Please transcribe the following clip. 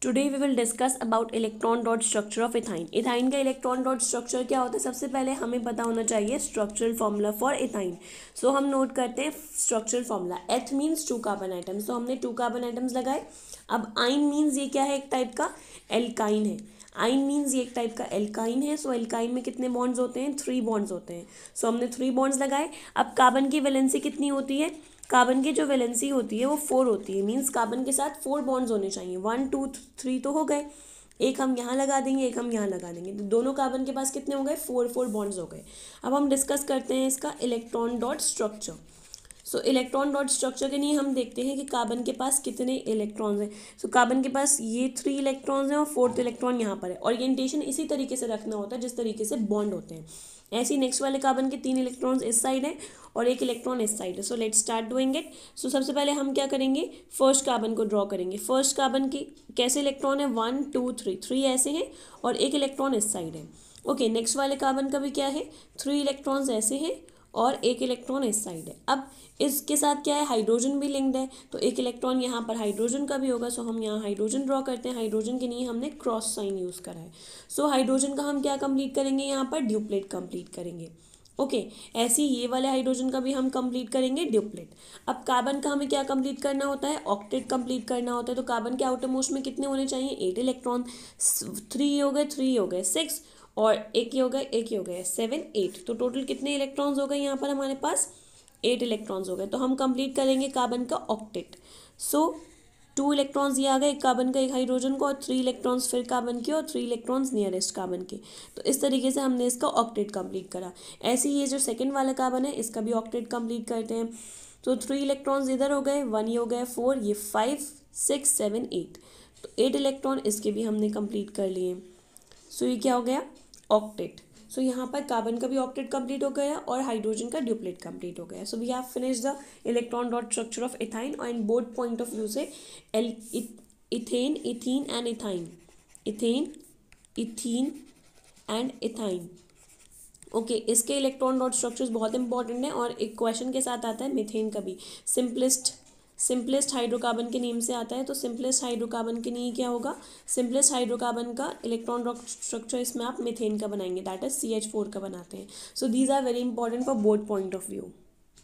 Today we will discuss about electron dot structure of ethyne. Ethyne का electron dot structure क्या होता है, सबसे पहले हमें पता होना चाहिए structural formula for ethyne. So हम नोट करते हैं structural formula. Eth means 2 carbon atoms, तो हमने 2 कार्बन आइटम्स लगाए। अब आइन मीन्स ये क्या है, एक टाइप का एल्काइन है। आइन मीन्स ये एक टाइप का एल्काइन है। सो एल्काइन में कितने बॉन्ड्स होते हैं, 3 बॉन्ड्स होते हैं। सो हमने 3 बॉन्ड्स लगाए। अब कार्बन की वैलेंसी कितनी होती है, कार्बन की जो वैलेंसी होती है वो 4 होती है। मीन्स कार्बन के साथ 4 बॉन्ड्स होने चाहिए। 1 2 3 तो हो गए, एक हम यहाँ लगा देंगे, एक हम यहाँ लगा देंगे, तो दोनों कार्बन के पास कितने हो गए, 4 बॉन्ड्स हो गए। अब हम डिस्कस करते हैं इसका इलेक्ट्रॉन डॉट स्ट्रक्चर। सो इलेक्ट्रॉन डॉट स्ट्रक्चर के लिए हम देखते हैं कि कार्बन के पास कितने इलेक्ट्रॉन्स हैं। सो कार्बन के पास ये 3 इलेक्ट्रॉन्स हैं और 4th इलेक्ट्रॉन यहाँ पर है। ओरिएंटेशन इसी तरीके से रखना होता है जिस तरीके से बॉन्ड होते हैं। ऐसे ही नेक्स्ट वाले कार्बन के 3 इलेक्ट्रॉन्स इस साइड है और 1 इलेक्ट्रॉन इस साइड है। So let's start doing it. So सबसे पहले हम क्या करेंगे, फर्स्ट कार्बन को ड्रॉ करेंगे। फर्स्ट कार्बन की कैसे इलेक्ट्रॉन है, 1 2 3 ऐसे हैं और 1 इलेक्ट्रॉन इस साइड है। ओके, नेक्स्ट वाले कार्बन का भी क्या है, 3 इलेक्ट्रॉन्स ऐसे हैं और 1 इलेक्ट्रॉन इस साइड है। अब इसके साथ क्या है, हाइड्रोजन भी लिंक्ड है, तो 1 इलेक्ट्रॉन यहाँ पर हाइड्रोजन का भी होगा। सो हम यहाँ हाइड्रोजन ड्रॉ करते हैं। हाइड्रोजन के लिए हमने क्रॉस साइन यूज़ करा है। सो हाइड्रोजन का हम क्या कंप्लीट करेंगे, यहाँ पर ड्यूप्लेट कंप्लीट करेंगे। ओके, ऐसे ही ये वाले हाइड्रोजन का भी हम कंप्लीट करेंगे ड्यूप्लेट। अब कार्बन का हमें क्या कंप्लीट करना होता है, ऑक्टेट कंप्लीट करना होता है। तो कार्बन के आउटर मोस्ट में कितने होने चाहिए, 8 इलेक्ट्रॉन। 3 हो गए, 3 हो गए 6 और एक ही हो गए, एक ही हो गए 7 8। तो टोटल कितने इलेक्ट्रॉन्स हो गए यहाँ पर हमारे पास, 8 इलेक्ट्रॉन्स हो गए। तो हम कंप्लीट करेंगे कार्बन का ऑक्टेट। सो 2 इलेक्ट्रॉन्स ये आ गए, एक कार्बन का एक हाइड्रोजन को, और 3 इलेक्ट्रॉन्स फिर कार्बन के और 3 इलेक्ट्रॉन्स नियरेस्ट कार्बन के। तो इस तरीके से हमने इसका ऑक्टेट कंप्लीट करा। ऐसे ही ये जो सेकंड वाला कार्बन है इसका भी ऑक्टेट कंप्लीट करते हैं। तो 3 इलेक्ट्रॉन्स इधर हो गए, 1 ये हो गए 4, ये 5 6 7 8। तो 8 इलेक्ट्रॉन इसके भी हमने कंप्लीट कर लिए। सो ये क्या हो गया, ऑक्टेट। सो यहाँ पर कार्बन का भी ऑक्टेट कंप्लीट हो गया और हाइड्रोजन का ड्यूप्लेट कंप्लीट हो गया। So we have finish the electron dot structure of ethyne और in both point of view से ethane ethene and ethyne, ethane ethene and ethyne. Okay, इसके इलेक्ट्रॉन डॉट स्ट्रक्चर्स बहुत इंपॉर्टेंट है और एक क्वेश्चन के साथ आता है मीथेन का भी। सिंपलेस्ट हाइड्रोकार्बन के नेम से आता है। तो सिंपलेस्ट हाइड्रोकार्बन के लिए क्या होगा, सिंपलेस्ट हाइड्रोकार्बन का इलेक्ट्रॉन डॉट स्ट्रक्चर इसमें आप मीथेन का बनाएंगे, दैट इज CH4 का बनाते हैं। So these are very important for both point of view.